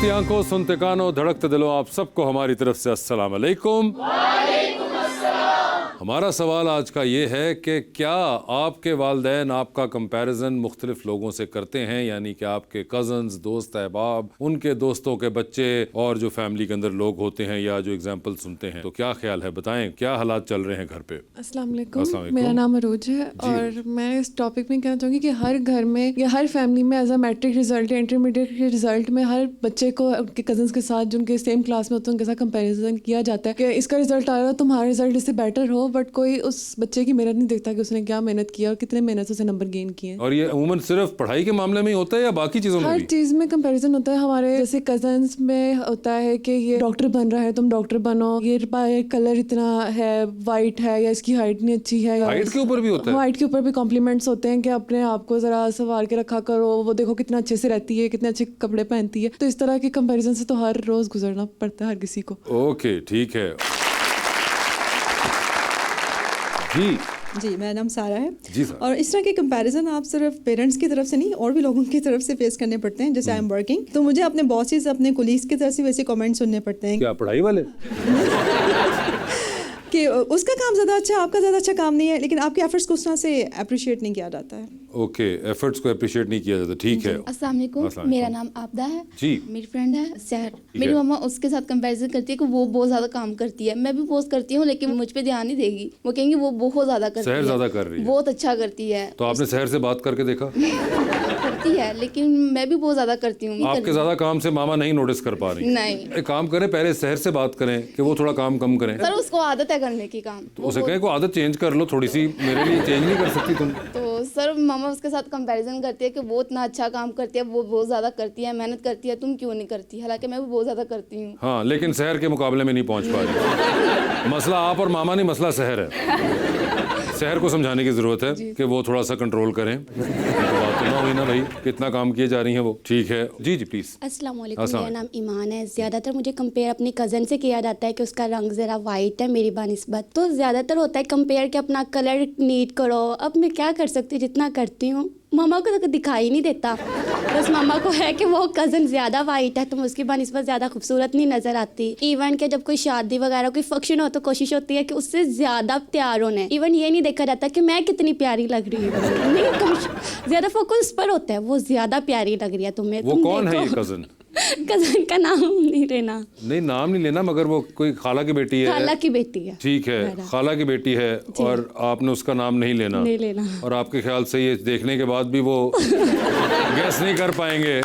देखती आंखों, सुनते कानों, धड़कते दिलों, आप सबको हमारी तरफ से अस्सलाम वालेकुम। हमारा सवाल आज का ये है कि क्या आपके वालिदैन आपका कंपैरिजन मुख्तलिफ लोगों से करते हैं, यानी कि आपके कज़न्स, दोस्त अहबाब, उनके दोस्तों के बच्चे और जो फैमिली के अंदर लोग होते हैं या जो एग्जाम्पल सुनते हैं, तो क्या ख्याल है, बताएं क्या हालात चल रहे हैं घर पे? अस्सलाम वालेकुम, मेरा नाम अरोज है और मैं इस टॉपिक में कहना चाहूँगी कि हर घर में या हर फैमिली में एज अ मैट्रिक रिजल्ट या इंटरमीडिएट के रिजल्ट में हर बच्चे को उनके कजन्स के साथ जो उनके सेम क्लास में होते हैं उनके साथ कंपैरिजन किया जाता है कि इसका रिजल्ट आ रहा है, तुम्हारा रिजल्ट इससे बेटर हो, बट कोई उस बच्चे की मेहनत नहीं देखता कि उसने क्या मेहनत किया और कितने मेहनत से उसे नंबर गेन किए। और ये अमूमन सिर्फ पढ़ाई के मामले में ही होता है या बाकी चीजों में हर भी? चीज में कंपैरिजन होता है। हमारे जैसे कजन्स में होता है कि ये डॉक्टर बन रहा है, तुम डॉक्टर बनो, ये कलर इतना है, वाइट है, या इसकी हाइट नहीं अच्छी है। हाइट के ऊपर भी होता है? हाइट के ऊपर भी कॉम्प्लीमेंट्स होते हैं कि अपने आप को जरा संवार के रखा करो, वो देखो कितना अच्छे से रहती है, कितने अच्छे कपड़े पहनती है। तो इस तरह के कंपैरिजन से तो हर रोज गुजरना पड़ता है हर किसी को। ओके, ठीक है जी। जी, मेरा नाम सारा है जी सर। और इस तरह के कंपैरिजन आप सिर्फ पेरेंट्स की तरफ से नहीं और भी लोगों की तरफ से फेस करने पड़ते हैं। जैसे आई एम वर्किंग, तो मुझे अपने बॉसेस, अपने कोलीग्स की तरफ से वैसे कमेंट सुनने पड़ते हैं क्या पढ़ाई वाले? कि उसका काम ज़्यादा अच्छा, आपका ज़्यादा अच्छा काम नहीं है, लेकिन आपके एफर्ट्स को उस तरह से अप्रिशिएट नहीं किया जाता है। ओके, एफर्ट्स को अप्रिशिएट नहीं किया जाता, ठीक है। अस्सलाम वालेकुम, मेरा नाम आबदा है जी। मेरी फ्रेंड है सहर। मेरी मम्मा उसके साथ कंपैरिजन करती है कि वो बहुत ज्यादा काम करती है, मैं भी बहुत करती हूँ, लेकिन मुझ पे ध्यान नहीं देगी। वो कहेंगे वो बहुत ज्यादा करती है, सहर ज्यादा कर रही है, बहुत अच्छा करती है। तो आपने सहर से बात करके देखा? करती है, लेकिन मैं भी बहुत ज्यादा करती हूँ। आपके ज्यादा काम से मामा नहीं नोटिस कर पा रही? नहीं। एक काम करें, पहले सहर से बात करें कि वो थोड़ा काम कम करें। सर उसको आदत है करने की काम, तो उसे कहें को आदत चेंज कर लो थोड़ी सी, मेरे लिए चेंज नहीं कर सकती तुम? तो सर मामा उसके साथ कंपैरिजन करती है कि वो इतना अच्छा काम करती है, वो बहुत ज्यादा करती है, मेहनत करती है, तुम क्यों नहीं करती? हालांकि मैं भी बहुत ज्यादा करती हूँ। हाँ, लेकिन शहर के मुकाबले में नहीं पहुंच पा रही। मसला आप और मामा नहीं, मसला शहर है। शहर को समझाने की जरूरत है कि वो थोड़ा सा कंट्रोल करें। बात तो ना हुई ना भाई, कितना काम किए जा रही हैं वो। ठीक है जी जी प्लीज। अस्सलाम वालेकुम, मेरा नाम ईमान है। ज़्यादातर मुझे कंपेयर अपनी कज़न से किया जाता है कि उसका रंग ज़रा वाइट है मेरी बानिस्बत, तो ज़्यादातर होता है कंपेयर कि अपना कलर नीट करो। अब मैं क्या कर सकती हूँ, जितना करती हूँ मामा को तो दिखाई नहीं देता, बस मामा को है कि वो कज़न ज़्यादा वाइट है तो उसकी बानिस्बत ज़्यादा खूबसूरत नहीं नज़र आती। इवन के जब कोई शादी वगैरह कोई फंक्शन हो तो कोशिश होती है कि उससे ज़्यादा तैयार होने। इवन ये नहीं देखा जाता कि मैं कितनी प्यारी लग रही हूँ, नहीं, ज़्यादा फोकस पर होता है वो ज़्यादा प्यारी लग रही है तुम्हें। वो कौन है ये कज़न? कज़न का नाम नहीं लेना। नहीं, नाम नहीं लेना, मगर वो कोई खाला की बेटी है? खाला की बेटी है। ठीक है, खाला की बेटी है और आपने उसका नाम नहीं लेना। नहीं लेना। और आपके ख्याल से ये देखने के बाद भी वो गैस नहीं कर पाएंगे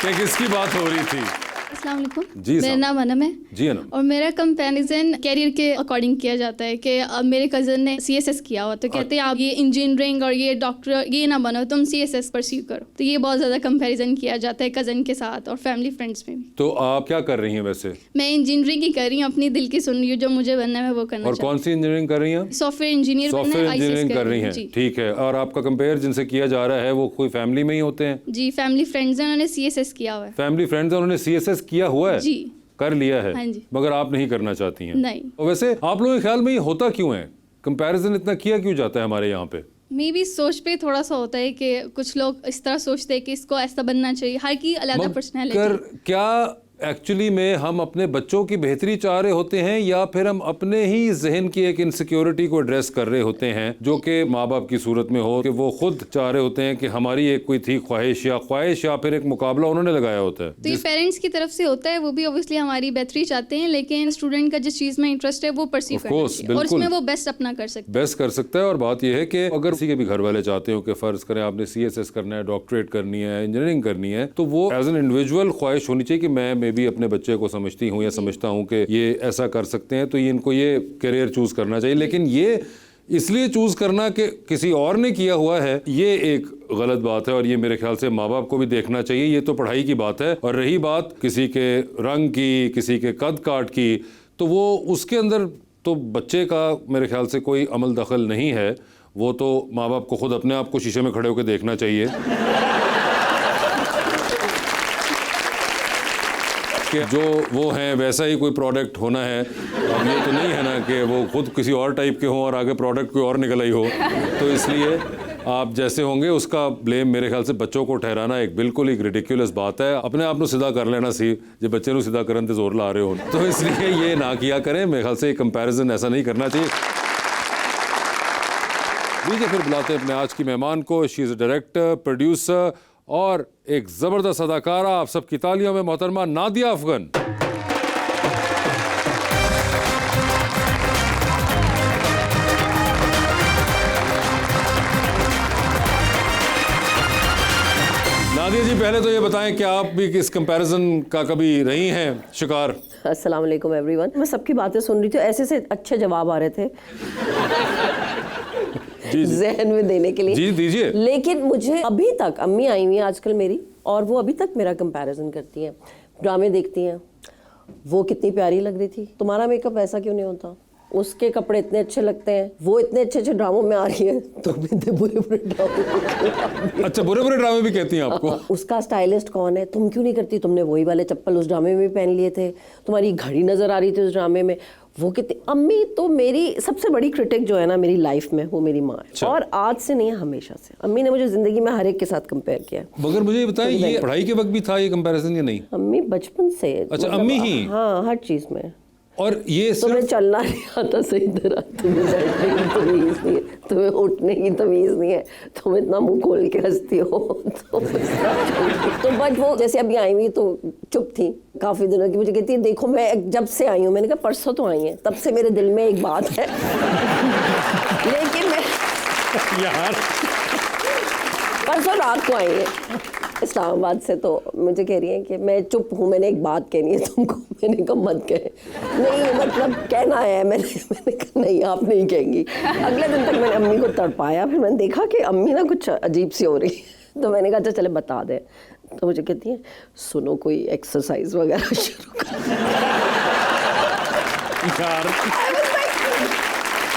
कि किसकी बात हो रही थी? अस्सलाम वालेकुम, जी मेरा नाम अनम है। जी अनम। और मेरा कंपैरिजन कैरियर के अकॉर्डिंग किया जाता है कि अब मेरे कज़न ने CSS किया हुआ तो कहते हैं आप ये इंजीनियरिंग और ये डॉक्टर ये ना बनो, तुम CSS परस्यू करो। तो ये बहुत ज़्यादा कंपैरिजन किया जाता है कज़न के साथ और फैमिली फ्रेंड्स में भी। तो आप क्या कर रही हैं वैसे? मैं इंजीनियरिंग ही कर रही हूँ, अपनी दिल की सुन रही हूँ, जो मुझे बनना है मैं वो करना और कौन सी इंजीनियरिंग कर रही हैं? सॉफ्टवेयर इंजीनियर बनना सॉफ्टवेयर है, इंजीनियरिंग कर रही हैं, जी। ठीक है। और आपका कंपेयर जिनसे किया जा रहा है वो कोई फैमिली में ही होते हैं? जी, फैमिली फ्रेंड्स हैं, उन्होंने CSS किया हुआ है। फैमिली फ्रेंड्स हैं, उन्होंने CSS किया हुआ है? जी, कर लिया है। हाँ जी। मगर आप नहीं करना चाहती हैं? नहीं। और वैसे आप लोगों के ख्याल में ये होता क्यों है? कंपैरिजन इतना किया क्यों जाता है हमारे यहाँ पे? मे बी सोच पे थोड़ा सा होता है कि कुछ लोग इस तरह सोचते हैं कि इसको ऐसा बनना चाहिए, हर की अलग पर्सनैलिटी। क्या एक्चुअली में हम अपने बच्चों की बेहतरी चाह रहे होते हैं या फिर हम अपने ही जहन की एक इनसिक्योरिटी को एड्रेस कर रहे होते हैं, जो कि माँ बाप की सूरत में हो कि वो खुद चाह रहे होते हैं कि हमारी एक कोई थी ख्वाहिश या फिर एक मुकाबला उन्होंने लगाया होता है? तो ये पेरेंट्स की तरफ से होता है, वो भी ऑब्वियसली हमारी बेहतरी चाहते हैं, लेकिन स्टूडेंट का जिस चीज में इंटरेस्ट है वो परसीव करना चाहिए और उसमें वो बेस्ट अपना कर सकते हैं। बेस्ट कर सकता है। और बात यह है कि अगर किसी के भी घर वाले चाहते हो कि फर्ज करें आपने CSS करना है, डॉक्टरेट करनी है, इंजीनियरिंग करनी है, तो वो एज एन इंडिविजुअल ख्वाहिश होनी चाहिए कि मैं भी अपने बच्चे को समझती हूँ या समझता हूँ कि ये ऐसा कर सकते हैं, तो ये इनको ये करियर चूज करना चाहिए। लेकिन ये इसलिए चूज करना कि किसी और ने किया हुआ है, ये एक गलत बात है और ये मेरे ख्याल से माँ बाप को भी देखना चाहिए। ये तो पढ़ाई की बात है। और रही बात किसी के रंग की, किसी के कद काट की, तो वो उसके अंदर तो बच्चे का मेरे ख्याल से कोई अमल दखल नहीं है। वो तो माँ बाप को खुद अपने आप को शीशे में खड़े होकर देखना चाहिए कि जो वो हैं वैसा ही कोई प्रोडक्ट होना है। अब ये तो नहीं है ना कि वो खुद किसी और टाइप के हों और आगे प्रोडक्ट कोई और निकल आई हो। तो इसलिए आप जैसे होंगे उसका ब्लेम मेरे ख्याल से बच्चों को ठहराना एक बिल्कुल एक रिडिकुलस बात है। अपने आप को सीधा कर लेना सी जो बच्चे को सीधा करने जोर ला रहे हो, तो इसलिए ये ना किया करें। मेरे ख्याल से कंपैरिजन ऐसा नहीं करना चाहिए। लीजिए फिर बुलाते हैं अपने आज की मेहमान को। शी इज़ डायरेक्टर, प्रोड्यूसर और एक ज़बरदस्त अदाकारा। आप सबकी तालियों में मोहतरमा नादिया अफगन। नादिया जी, पहले तो ये बताएं कि आप भी इस कंपैरिजन का कभी रही हैं शिकार? अस्सलाम वालेकुम एवरीवन। मैं सबकी बातें सुन रही थी, ऐसे से अच्छे जवाब आ रहे थे जहन में देने के लिए। जी दीजिए। लेकिन मुझे अभी तक, अम्मी आई हुई है आजकल मेरी, और वो अभी तक मेरा कंपैरिजन करती हैं, ड्रामे देखती हैं। वो कितनी प्यारी लग रही थी, तुम्हारा मेकअप ऐसा क्यों नहीं होता? उसके कपड़े इतने अच्छे लगते हैं, वो इतने अच्छे अच्छे ड्रामों में आ रही है, तुम इतने बुरे बुरे ड्रामे। अच्छा, बुरे बुरे ड्रामे भी कहती हैं आपको? उसका स्टाइलिस्ट कौन है, तुम क्यों नहीं करती? तुमने वही वाले चप्पल उस ड्रामे में भी पहन लिए थे, तुम्हारी घड़ी नजर आ रही थी उस ड्रामे में। वो कितनी, अम्मी तो मेरी सबसे बड़ी क्रिटिक जो है ना मेरी लाइफ में, वो मेरी माँ है। अच्छा। और आज से नहीं है, हमेशा से अम्मी ने मुझे जिंदगी में हर एक के साथ कंपेयर किया। मगर मुझे ये बताएं, ये पढ़ाई के वक्त भी था ये कंपैरिजन या नहीं? अम्मी बचपन से। अच्छा, अम्मी ही? हाँ, हर चीज में। और ये तुम्हें चलना नहीं आता सही तरह, तुम्हें बैठने की तमीज नहीं है, तुम्हें उठने की तमीज नहीं है, तुम इतना मुंह खोल के हंसती हो तो बट वो जैसे अभी आई हुई तो चुप थी काफी दिनों की। मुझे कहती है देखो मैं जब से आई हूँ, मैंने कहा परसों तो आई है, तब से मेरे दिल में एक बात है लेकिन मैं यार परसों रात को आई है इस्लामाबाद से, तो मुझे कह रही है कि मैं चुप हूँ, मैंने एक बात कहनी है तुमको। मैंने कहा मत कहे। नहीं मतलब कहना है, मैंने कहा नहीं आप नहीं कहेंगी। अगले दिन तक मैंने अम्मी को तड़पाया, फिर मैंने देखा कि अम्मी ना कुछ अजीब सी हो रही है, तो मैंने कहा अच्छा चले बता दे। तो मुझे कहती है सुनो कोई एक्सरसाइज वगैरह शुरू कर।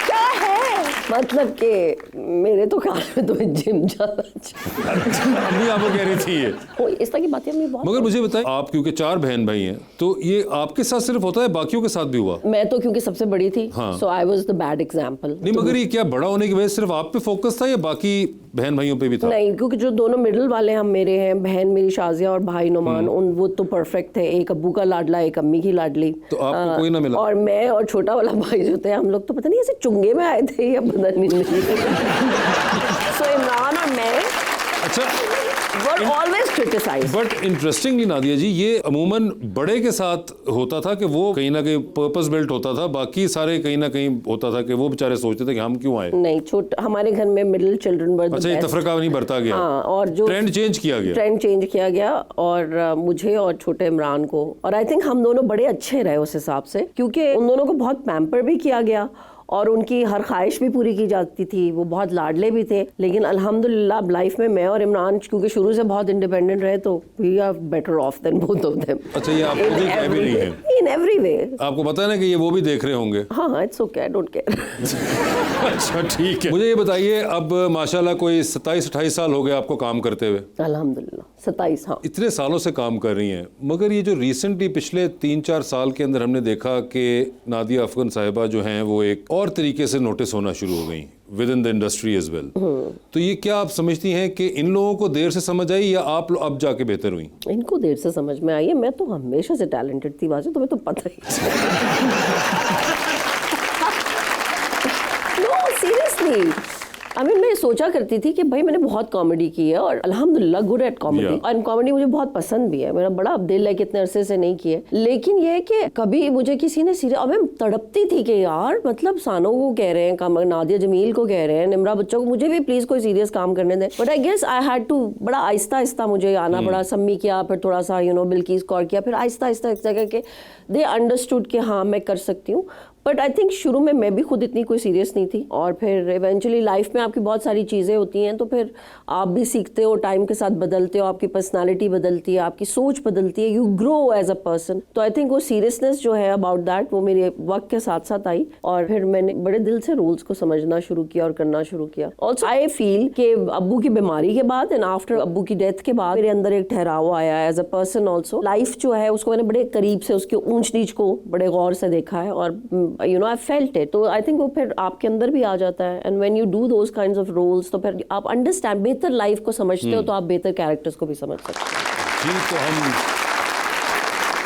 क्या है मतलब कि मेरे तो ख्याल में तुम्हें जिम जाना चाहिए। अम्मी आपको कह रही थी ये? इस तरह की बातें अम्मी बहुत। मगर मुझे बताएं, आप क्योंकि 4 बहन भाई हैं, तो ये आपके साथ सिर्फ होता है, बाकियों के साथ भी हुआ? मैं तो क्योंकि सबसे बड़ी थी, हाँ। So I was the bad example. नहीं मगर ये क्या बड़ा होने की वजह से सिर्फ आप पे फोकस था या बाकी बहन भाइयों पे भी था? नहीं, क्योंकि जो दोनों मिडिल वाले हम मेरे हैं, बहन मेरी शाजिया और भाई नुमान, उन वो तो परफेक्ट थे। एक अब्बू का लाडला, एक अम्मी की लाडली। तो आपको कोई ना मिला? और मैं और छोटा वाला भाई जो थे, हम लोग तो पता नहीं ऐसे चुंगे में आए थे या पता नहीं। सो इमरान और मैं अच्छा, were always criticized। But interestingly Nadia ji, ये अमूमन बड़े के साथ होता था कि वो कहीं ना कहीं पर्पस बिल्ट होता था, बाकी सारे कहीं ना कहीं होता था कि वो बेचारे सोचते थे कि हम क्यों आए। नहीं, हमारे घर में मिडिल चिल्ड्रन वर द अच्छा, ये बेस्ट। तफरका नहीं बरता गया? हाँ, और जो ट्रेंड चेंज किया गया और मुझे और छोटे इमरान को, और आई थिंक हम दोनों बड़े अच्छे रहे उस हिसाब से, क्योंकि उन दोनों को बहुत पैम्पर भी किया गया और उनकी हर ख्वाहिश भी पूरी की जाती थी। वो बहुत लाडले भी थे, लेकिन अल्हम्दुलिल्लाह लाइफ में मैं और इमरान क्योंकि शुरू से बहुत इंडिपेंडेंट रहे, तो we are better off than both of them. अच्छा, ये आपको भी कह भी नहीं है? In every way. आपको पता है ना कि ये वो भी देख रहे होंगे? हाँ, it's okay, I don't care. अच्छा ठीक है। मुझे ये बताइए, अब माशाल्लाह कोई 27-28 साल हो गए आपको काम करते हुए? अल्हम्दुलिल्लाह 27। हाँ, इतने सालों से काम कर रही हैं, मगर ये जो रिसेंटली पिछले 3-4 साल के अंदर हमने देखा कि नादिया अफगन साहिबा जो हैं वो एक और तरीके से नोटिस होना शुरू हो गई within the industry as well. तो ये क्या आप समझती हैं कि इन लोगों को देर से समझ आई या आप अब जाके बेहतर हुई? इनको देर से समझ में आई है। मैं तो हमेशा से टैलेंटेड थी, बाजू तुम्हें तो पता ही। नो सीरियसली, मैं सोचा करती थी कि भाई मैंने बहुत कॉमेडी की है और अल्हम्दुलिल्लाह गुड एट कॉमेडी, और कॉमेडी मुझे बहुत पसंद भी है, मेरा बड़ा दिल है कि इतने अरसे से नहीं किए। लेकिन ये है कि कभी मुझे किसी ने सीरियस, और मैं तड़पती थी कि यार मतलब सानो को कह रहे हैं, नादिया जमील को कह रहे हैं, निमरा बच्चों को, मुझे भी प्लीज कोई सीरियस काम करने दें। But I guess I had to, बड़ा आहिस्ता आहिस्ता मुझे आना पड़ा। सम्मी किया, फिर थोड़ा सा बिल्किस कौर किया, फिर आहिस्ता आहिस्ता एक जगह के दे अंडरस्टूड कि हाँ मैं कर सकती हूँ। बट आई थिंक शुरू में मैं भी खुद इतनी कोई सीरियस नहीं थी, और फिर इवेंचुअली लाइफ में आपकी बहुत सारी चीज़ें होती हैं, तो फिर आप भी सीखते हो, टाइम के साथ बदलते हो, आपकी पर्सनालिटी बदलती है, आपकी सोच बदलती है, you grow as a person. तो आई थिंक वो सीरियसनेस जो है अबाउट दैट, वो मेरे वक्त के साथ साथ आई, और फिर मैंने बड़े दिल से रूल्स को समझना शुरू किया और करना शुरू किया। ऑल्सो आई फील कि अब्बू की बीमारी के बाद एंड आफ्टर अब्बू की डेथ के बाद मेरे अंदर एक ठहराव आया as a person. Also life जो है उसको मैंने बड़े करीब से, उसके ऊंच नीच को बड़े गौर से देखा है, और you know I felt it, तो आई थिंक वो फिर आपके अंदर भी आ जाता है। And when you do those kinds of roles तो फिर आप अंडरस्टैंड, बेहतर लाइफ को समझते हो तो आप बेहतर कैरेक्टर्स को भी समझ सकते हो। जी, तो हम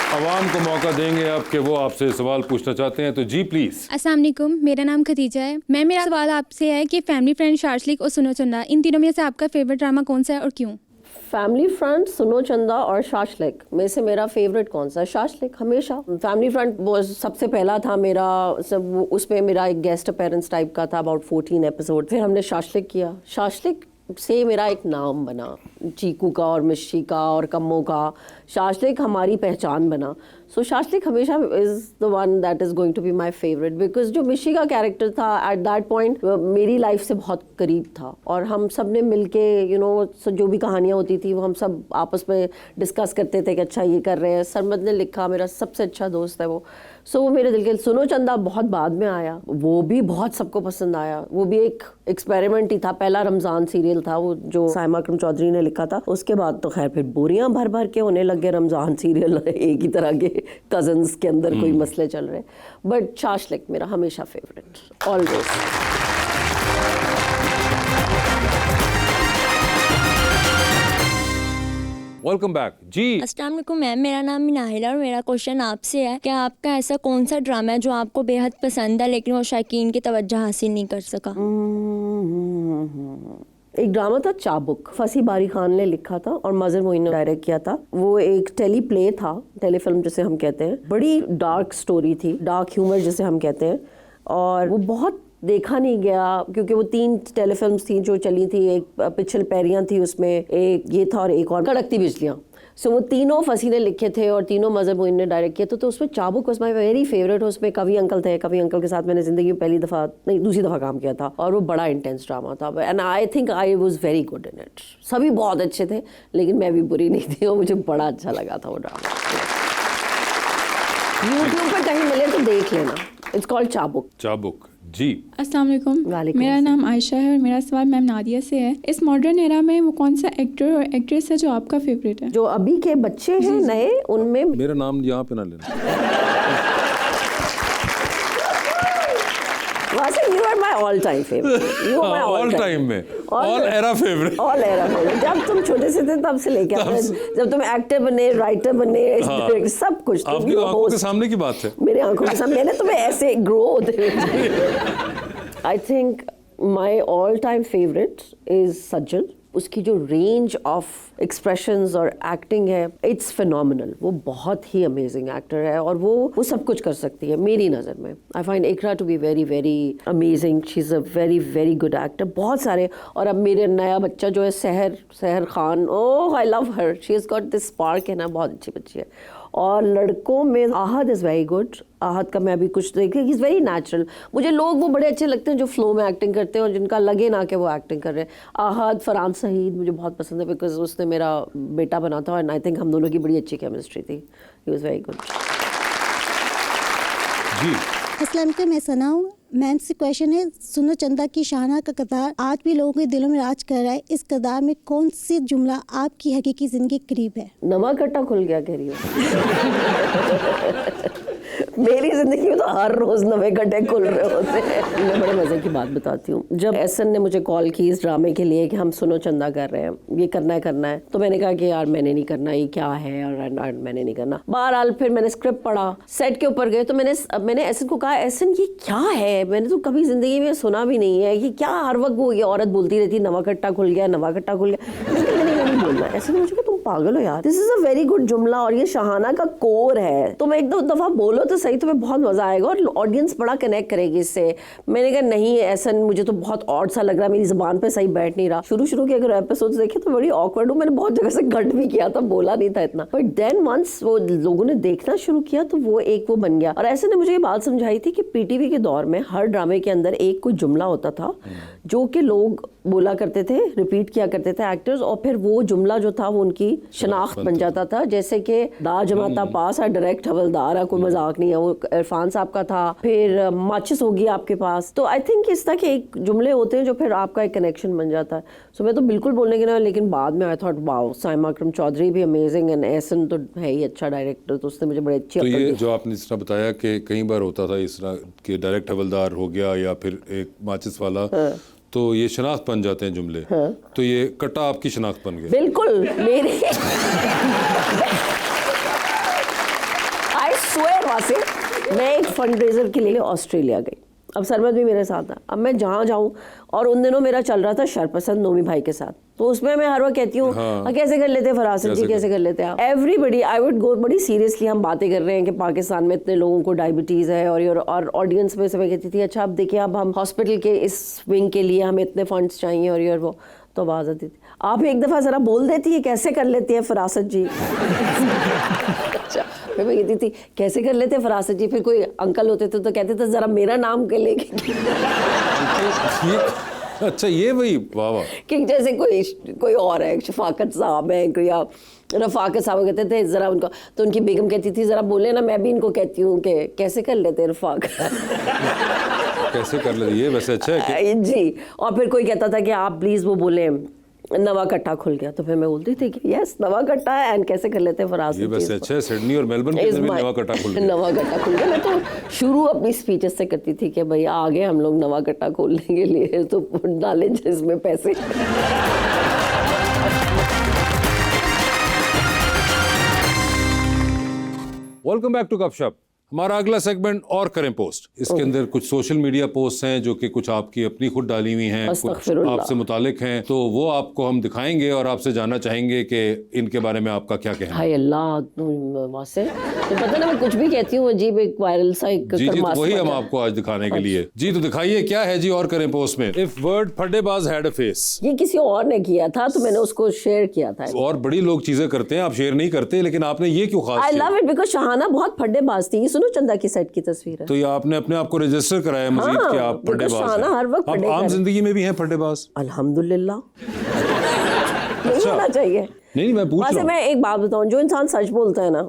आवाम को मौका देंगे अब कि वो आपसे सवाल पूछना चाहते हैं, तो जी प्लीज। अस्सलाम वालेकुम, मेरा नाम खदीजा है। मेरा सवाल आपसे है कि फैमिली फ्रेंड, शार्शलिक और सुनो चंदा, इन तीनों में से आपका फेवरेट ड्रामा कौन सा है और क्यों? फैमिली फ्रंट, सुनो चंदा और शाशलिक में से मेरा फेवरेट कौन सा है? शाशलिक हमेशा। फैमिली फ्रंट वो सबसे पहला था मेरा, सब उसमें मेरा एक गेस्ट अपीयरेंस टाइप का था, अबाउट 14 एपिसोड। फिर हमने शाशलिक किया, शाशलिक से मेरा एक नाम बना, चीकू का और मिश्री का और कम्मो का, शाशलिक हमारी पहचान बना। सो शाशलिक हमेशा is the one that is going to be my favourite, because जो मिश्री का कैरेक्टर था एट दैट पॉइंट मेरी लाइफ से बहुत करीब था, और हम सब ने मिल के यू नो जो भी कहानियाँ होती थी वो हम सब आपस में डिस्कस करते थे कि अच्छा ये कर रहे हैं। सरमद ने लिखा, मेरा सबसे अच्छा दोस्त है वो, सो वो मेरे दिल के। सुनो चंदा बहुत बाद में आया, वो भी बहुत सबको पसंद आया, वो भी एक एक्सपेरिमेंट ही था। पहला रमज़ान सीरियल था वो जो साइमा अकरम चौधरी ने लिखा था, उसके बाद तो खैर फिर बोरियां भर भर के होने लग गए रमज़ान सीरियल, एक ही तरह के कजन्स के अंदर कोई मसले चल रहे। बट शाशलिक मेरा हमेशा फेवरेट, ऑलवेज। वेलकम बैक जी। अस्सलाम वालेकुम मैम, मेरा नाम मिनाहिला और मेरा क्वेश्चन आपसे है कि आपका ऐसा कौन सा ड्रामा है जो आपको बेहद पसंद है लेकिन वो शायकीन की तवज्जो हासिल नहीं कर सका? एक ड्रामा था चाबुक, फसी बारी खान ने लिखा था और मजर मोइन ने डायरेक्ट किया था। वो एक टेली प्ले था, टेलीफिल्म जिसे हम कहते हैं। बड़ी डार्क स्टोरी थी, डार्क ह्यूमर जिसे हम कहते हैं, और वो बहुत देखा नहीं गया क्योंकि वो 3 टेलीफिल्म्स थी जो चली थी। एक पिछल पैरियां थी उसमें, एक ये था और एक और कड़कती बिजलियां। सो वो तीनों फसी ने लिखे थे और तीनों मजहर मोइन ने डायरेक्ट किए थे। तो उसमें चाबुक वाज माय वेरी फेवरेट। उसमें कवि अंकल थे, कवि अंकल के साथ मैंने ज़िंदगी में पहली दफ़ा नहीं दूसरी दफ़ा काम किया था, और वो बड़ा इंटेंस ड्रामा था। And I think I was very good in it. सभी बहुत अच्छे थे लेकिन मैं भी बुरी नहीं थी, और मुझे बड़ा अच्छा लगा था वो ड्रामा। यूट्यूब पर कहीं मिले तो देख लेना, इट्स कॉल्ड चाबुक। चाबुक जी। अस्सलाम वालेकुम, मेरा नाम आयशा है और मेरा सवाल मैम नादिया से है। इस मॉडर्न एरा में वो कौन सा एक्टर और एक्ट्रेस है जो आपका फेवरेट है? जो अभी के बच्चे हैं नए, उनमें मेरा नाम यहाँ पे ना लेना। You are my all time favorite. You are my all time में all era favorite. All era favorite. जब तुम छोटे से थे तब से लेके जब तुम एक्टर बने, राइटर बने, सब कुछ। आपकी आंखों के सामने की बात है। मेरे आंखों के सामने, मैंने तुम्हें ऐसे ग्रो होते। I think my all time favourite is सज्जल। उसकी जो रेंज ऑफ एक्सप्रेशंस और एक्टिंग है, इट्स फिनोमिनल। वो बहुत ही अमेजिंग एक्टर है और वो सब कुछ कर सकती है मेरी नज़र में। I find Iqra to be very very amazing. She is a very very good actor. बहुत सारे, और अब मेरे नया बच्चा जो है Sahar Khan, oh I love her, she is got this spark है ना, बहुत अच्छी बच्ची है। और लड़कों में Ahad is very good. Ahad का मैं अभी कुछ देखी, ही इज़ वेरी नेचुरल। मुझे लोग वो बड़े अच्छे लगते हैं जो फ्लो में एक्टिंग करते हैं और जिनका लगे ना कि वो एक्टिंग कर रहे हैं। आहद, फरहान सईद मुझे बहुत पसंद है बिकॉज उसने मेरा बेटा बना था और आई थिंक हम दोनों की बड़ी अच्छी केमिस्ट्री थी। He was very good. जी अस्सलाम वालेकुम, मैं सना हूँ। मैम से क्वेश्चन है, सुनो चंदा की शाहना का किरदार आज भी लोगों के दिलों में राज कर रहा है। इस किरदार में कौन सी जुमला आपकी हकीकी जिंदगी के करीब है? नवा कट्टा खुल गया कह रही हो। मेरी जिंदगी में तो हर रोज नवे गड्ढे खुल रहे होते हैं। मैं बड़े मजे की बात बताती हूँ। जब एहसन ने मुझे कॉल की इस ड्रामे के लिए कि हम सुनो चंदा कर रहे हैं, ये करना है, तो मैंने कहा कि यार मैंने नहीं करना, ये क्या है, और मैंने नहीं करना। बहरहाल फिर मैंने स्क्रिप्ट पढ़ा, सेट के ऊपर गए तो मैंने एहसन को कहा, एहसन ये क्या है, मैंने तो कभी जिंदगी में सुना भी नहीं है, ये क्या हर वक्त वो ये औरत बोलती रहती नवा कट्टा खुल गया, नवा कट्टा खुल गया। मैंने नहीं बोलना। एहसन ने मुझे कहा तुम पागल हो यार, this is a very good जुमला और ये शाहाना का कोर है, तुम एक दो दफा बोलो तो सही, तुम्हें बहुत मजा आएगा और ऑडियंस बड़ा कनेक्ट करेगी इससे। मैंने कहा नहीं एहसन, मुझे तो बहुत ऑड सा लग रहा है, मेरी जुबान पे सही बैठ नहीं रहा। शुरू के अगर एपिसोड्स देखे तो बड़ी ऑकवर्ड हूँ, मैंने बहुत जगह से गट भी किया था, बोला नहीं था इतना, बट देन वंस वो लोगों ने देखना शुरू किया तो वो एक वो बन गया। और ऐसे ने मुझे ये बात समझाई थी कि पीटीवी के दौर में हर ड्रामे के अंदर एक कोई जुमला होता था जो कि लोग बोला करते थे, रिपीट किया करते थे एक्टर्स, और फिर वो जुमला जो था वो उनकी शनाख्त बन जाता था, जैसे कि दा जमाता पास है, डायरेक्ट हवलदार है, कोई मजाक नहीं है, वो इरफान साहब का था, फिर माचिस होगी आपके पास। तो आई थिंक इस तरह के एक जुमले होते हैं जो फिर आपका एक कनेक्शन बन जाता है। सो मैं तो बिल्कुल बोलने के ना, लेकिन बाद में आई थॉट वाओ, साइमा अकरम चौधरी भी अमेजिंग एंड एहसन तो है ही अच्छा डायरेक्टर, तो उसने मुझे बड़ी अच्छी तो ये जो आपने इस तरह बताया कि कई बार होता था इस तरह कि डायरेक्ट हवलदार हो गया या फिर एक माचिस वाला, तो ये शनाख्त बन जाते हैं जुमले। तो ये कट्टा आपकी शनाख्त बन गया। बिल्कुल मेरी आई स्वेयर वासे, मैं एक फंड रेजर के लिए ऑस्ट्रेलिया गई, अब सरमद भी मेरे साथ था। अब मैं जहाँ जाऊँ, और उन दिनों मेरा चल रहा था शरपसंद नोमी भाई के साथ, तो उसमें मैं हर वक्त कहती हूँ हाँ, कैसे कर लेते फरासत जी, कैसे कर लेते आप। एवरीबडी आई वुड गो, बड़ी सीरियसली हम बातें कर रहे हैं कि पाकिस्तान में इतने लोगों को डायबिटीज़ है, और ऑडियंस में से मैं कहती थी अच्छा अब देखिए, अब हम हॉस्पिटल के इस विंग के लिए हमें इतने फंड्स चाहिए, और वो तो आवाज़ आती थी, आप एक दफ़ा ज़रा बोल देती है कैसे कर लेती है फरासत जी। अच्छा, फिर मैं कहती थी कैसे कर लेते फरासत जी, फिर कोई अंकल होते थे तो कहते थे ज़रा मेरा नाम के लेके। अच्छा, ये वही वाह वाह, कि जैसे कोई और है, शफाकत साहब है कोई, या रफाकत साहब कहते थे ज़रा उनका, तो उनकी बेगम कहती थी ज़रा बोले ना, मैं भी इनको कहती हूँ कि कैसे कर लेते हैं रफाकत। कैसे कर लेते, ये वैसे अच्छा है कि जी। और फिर कोई कहता था कि आप प्लीज़ वो बोले नवा कट्टा खुल गया, तो फिर मैं बोलती थी कि यस नवा कट्टा है, एंड कैसे कर लेते हैं फरासत। ये वैसे अच्छा है, सिडनी और मेलबर्न के अंदर भी नवा कट्टा खुल गया। नवा कट्टा खुल गया। मैं तो शुरू अपनी स्पीचेस से करती थी कि भाई आगे हम लोग नवा कट्टा खोलने के लिए तो डालें जिसमें पैसे। वेलकम बैक टू गपशप। हमारा अगला सेगमेंट और करें पोस्ट, इसके अंदर कुछ सोशल मीडिया पोस्ट हैं जो कि कुछ आपकी अपनी खुद डाली हुई हैं, कुछ आपसे मुतालिक हैं, तो वो आपको हम दिखाएंगे और आपसे जानना चाहेंगे कि इनके बारे में आपका क्या कहना है। हाय अल्लाह, वासे तो पता ना मैं कुछ भी कहती हूँ अजीब, एक वायरल सा एक जी जी, तो वही हम आपको आज दिखाने के लिए। जी तो दिखाइए क्या है जी और करें पोस्ट में। इफ वर्ड फड्डेबाज हैड अ फेस, ये किसी और ने किया था तो मैंने उसको शेयर किया था। और बड़ी लोग चीजें करते हैं, आप शेयर नहीं करते, लेकिन आपने ये क्यों खास? I love it because Shahana बहुत फड्डेबाज थी। सुनो चंदा की सेट की तस्वीर है, तो ये आपने अपने आप को रजिस्टर कराया मजीद हाँ, कि आप फड्डेबाज हैं। हर वक्त आप आम जिंदगी में भी हैं फड्डेबाज? अल्हम्दुलिल्लाह। नहीं होना चाहिए। नहीं, मैं पूछ रहा हूं। मैं एक बात बताऊं, जो इंसान सच बोलता है ना,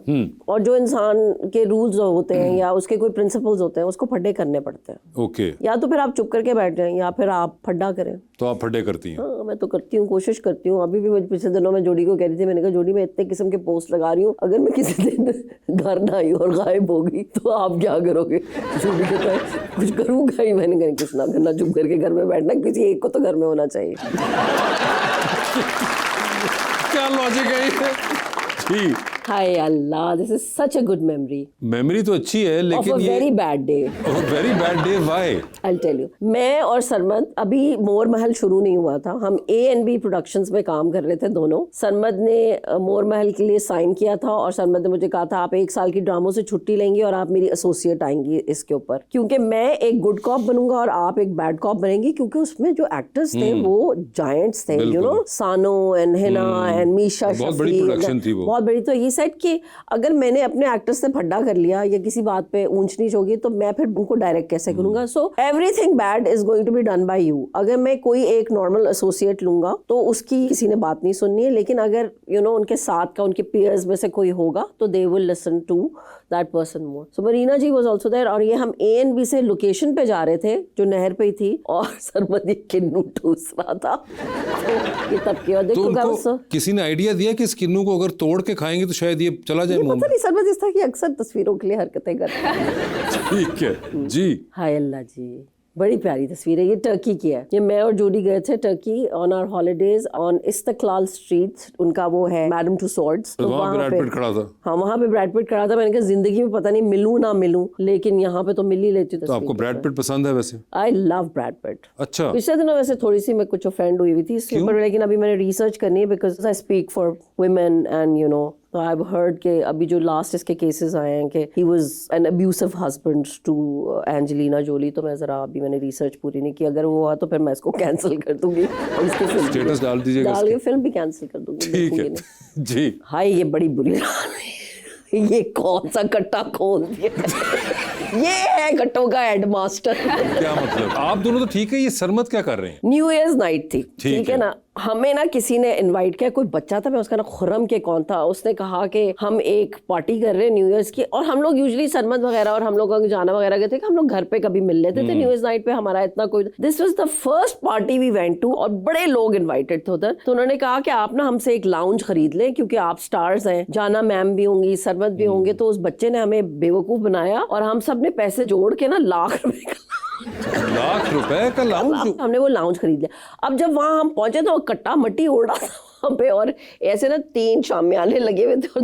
और जो इंसान के रूल्स होते हैं या उसके कोई प्रिंसिपल्स होते हैं, उसको फड्डे करने पड़ते हैं। ओके, या तो फिर आप चुप करके बैठ जाएं या फिर आप फड्डा करें। तो आप फड्डे करती हैं? हाँ, मैं तो करती हूँ, कोशिश करती हूँ। अभी भी मुझे पिछले दिनों में जोड़ी को कह रही थी, मैंने कहा जोड़ी मैं इतने किस्म के पोस्ट लगा रही हूँ, अगर मैं किसी दिन घर ना आई और गायब होगी तो आप क्या करोगे? जोड़ी कहता है कुछ करूँगा ही। मैंने कहा कुछ ना करना, चुप करके घर में बैठना, किसी एक को तो घर में होना चाहिए। क्या लॉजिक है ये? जी, हाय Allah, this is such a good memory. Memory तो अच्छी है, लेकिन ये very bad day. Very bad day, why? I tell you, मैं और सरमद, अभी मोर महल शुरू नहीं हुआ था, हम A&B प्रोडक्शंस में काम कर रहे थे दोनों। सरमद ने मोर महल के लिए साइन किया था और सरमद ने मुझे कहा था आप 1 साल की ड्रामों से छुट्टी लेंगी और आप मेरी एसोसिएट आएंगी इसके ऊपर, क्योंकि मैं एक गुड कॉप बनूंगा और आप एक बैड कॉप बनेंगी, क्योंकि उसमें जो एक्टर्स थे वो जायंट्स थे, यू नो, सानो एंड हिना एंड मीशा शफी, बहुत बड़ी प्रोडक्शन थी वो, बहुत बड़ी। तो ये सेट कि अगर मैंने अपने एक्टर्स से फड्डा कर लिया या किसी बात पे ऊंच नीच होगी तो मैं फिर उनको डायरेक्ट कैसे करूंगा? So everything bad is going to be done by you. अगर मैं कोई एक नॉर्मल एसोसिएट लूंगा तो उसकी किसी ने बात नहीं सुननी है, लेकिन अगर यू नो उनके साथ का, उनके पीयर्स में से कोई होगा तो they will listen to that person more. So Marina ji was also there, और ये हम A&B से लोकेशन पे जा रहे थे जो नहर पे ही थी, और सरमदी किन्नू ठूस रहा था। तो ये तब किया। देखो, किसी ने आइडिया दिया कि इस किन्नू को अगर तोड़ के खाएंगे तो शायद ये चला जाए मुंह में। पता नहीं, सरमद इस तरह की अक्सर तस्वीरों के लिए हरकतें करता है। ठीक है जी। हाय अल्लाह जी, बड़ी प्यारी तस्वीर है। ये टर्की की है। ये मैं और जोड़ी गए थे Turkey on our holidays on Istiklal street, उनका वो है मैडम टू सॉर्ड्स। तो वहाँ पे ब्रैड पिट खड़ा था। हाँ, वहाँ पे ब्रैड पिट खड़ा था। मैंने कहा जिंदगी में पता नहीं मिलूं ना मिलूं, लेकिन यहाँ पे तो मिल ही लेती हूँ। तो आपको ब्रैड पिट पसंद है वैसे? I love Brad Pitt. अच्छा, पिछले दिनों वैसे थोड़ी सी मैं कुछ ऑफेंड हुई थी इसके ऊपर, लेकिन अभी मैंने रिसर्च करनी है because I speak for women and you know, तो आई हैव हर्ड के अभी जो लास्ट इसके केसेस आए हैं कि he was an abusive husband to Angelina Jolie. तो मैं जरा अभी मैंने रिसर्च पूरी नहीं की, अगर वो हुआ तो फिर मैं इसको कैंसिल कर दूंगी और इसकी फिल्म स्टेटस डाल दीजिएगा, डाल के फिल्म भी कैंसिल कर दूंगी। ठीक है जी। हाय, ये बड़ी बुरी है। ये कौन सा कट्टा खोल दिया? ये है कट्टों का हेडमास्टर। क्या मतलब? आप दोनों तो ठीक है, ये सरमद क्या कर रहे हैं? न्यू ईयर्स नाइट थी, ठीक है ना, हमें ना किसी ने इनवाइट किया, कोई बच्चा था, मैं उसका ना खुर्रम के कौन था, उसने कहा कि हम एक पार्टी कर रहे हैं न्यू ईयर्स की, और हम लोग यूजुअली सरमद वगैरह और हम लोग जाना वगैरह गए थे कि हम लोग घर पे कभी मिल लेते थे न्यू ईयर्स नाइट पे, हमारा इतना कोई, this was the first party we went to और बड़े लोग इन्वाइटेड थे उधर। तो उन्होंने कहा कि आप ना हमसे एक लाउंज खरीद लें क्योंकि आप स्टार्स हैं, जाना मैम भी होंगी, सरमद भी होंगे। तो उस बच्चे ने हमें बेवकूफ बनाया और हम सब ने पैसे जोड़ के ना लाख रुपए का लाउंज, हमने वो लाउंज खरीद लिया। अब जब वहां हम पहुंचे तो कट्टा मट्टी उड़ रहा था वहां पे, और ऐसे ना 3 शामियाने लगे हुए थे।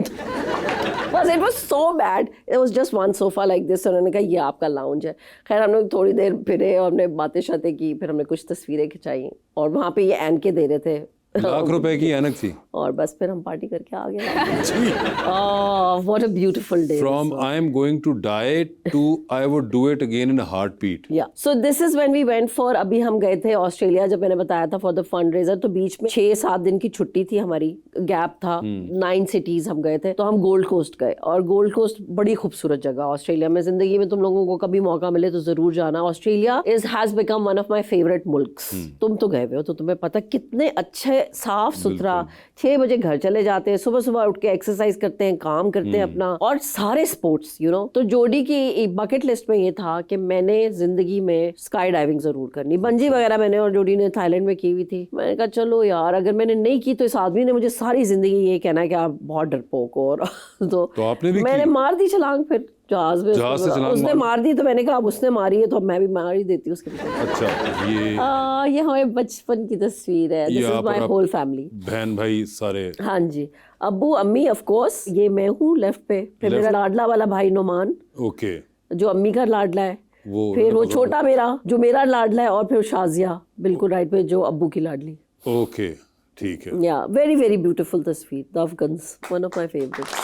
बस it was so bad, it was just one sofa like this. उन्होंने कहा ये आपका लाउंज है। खैर हम लोग थोड़ी देर फिरे और हमने बातें शातें की, फिर हमने कुछ तस्वीरें खिंचाई और वहां पे ये एन के दे रहे थे, लाख रुपए की ऐनक थी, और बस फिर हम पार्टी करके आ गए। What a beautiful day. From I am going to die to I would do it again in a heartbeat. Yeah so this is when we went for, अभी हम गए थे ऑस्ट्रेलिया, जब मैंने बताया था फॉर द फंड रेजर, तो बीच में 6-7 दिन की छुट्टी थी हमारी, गैप था, 9 सिटीज हम गए थे। तो हम गोल्ड कोस्ट गए, और गोल्ड कोस्ट बड़ी खूबसूरत जगह ऑस्ट्रेलिया में, जिंदगी में तुम लोगों को कभी मौका मिले तो जरूर जाना। Australia has become one of my favourite मुल्क्स। तुम तो गए हुए हो तो तुम्हें पता कितने अच्छे साफ सुथरा, 6 बजे घर चले जाते हैं, सुबह सुबह उठ के एक्सरसाइज करते हैं, काम करते हैं अपना, और सारे स्पोर्ट्स यू नो। तो जोडी की बकेट लिस्ट में ये था कि मैंने जिंदगी में स्काई डाइविंग जरूर करनी, बंजी वगैरह मैंने और जोडी ने थाईलैंड में की हुई थी। मैंने कहा चलो यार, अगर मैंने नहीं की तो इस आदमी ने मुझे सारी जिंदगी ये कहना है कि आप बहुत डरपोक हो। और तो आपने भी मैंने मार दी छलांग, फिर जहाज में उसने मार दी, तो मैंने कहा अब उसने मारी है तो अब मैं भी मार ही देती हूँ उसके पीछे। अच्छा, ये हमारे बचपन की तस्वीर है, this is my whole family, बहन भाई सारे। हाँ जी, अब्बू अम्मी ऑफ कोर्स, ये मैं हूँ लेफ्ट पे, फिर मेरा लाडला वाला भाई नोमान, ओके, जो अम्मी का लाडला है, फिर वो छोटा मेरा जो मेरा लाडला है, और फिर शाजिया बिल्कुल राइट पे जो अब्बू की लाडली। ओके, ठीक है। या वेरी वेरी ब्यूटीफुल तस्वीर, the Afghans, one of my favourites.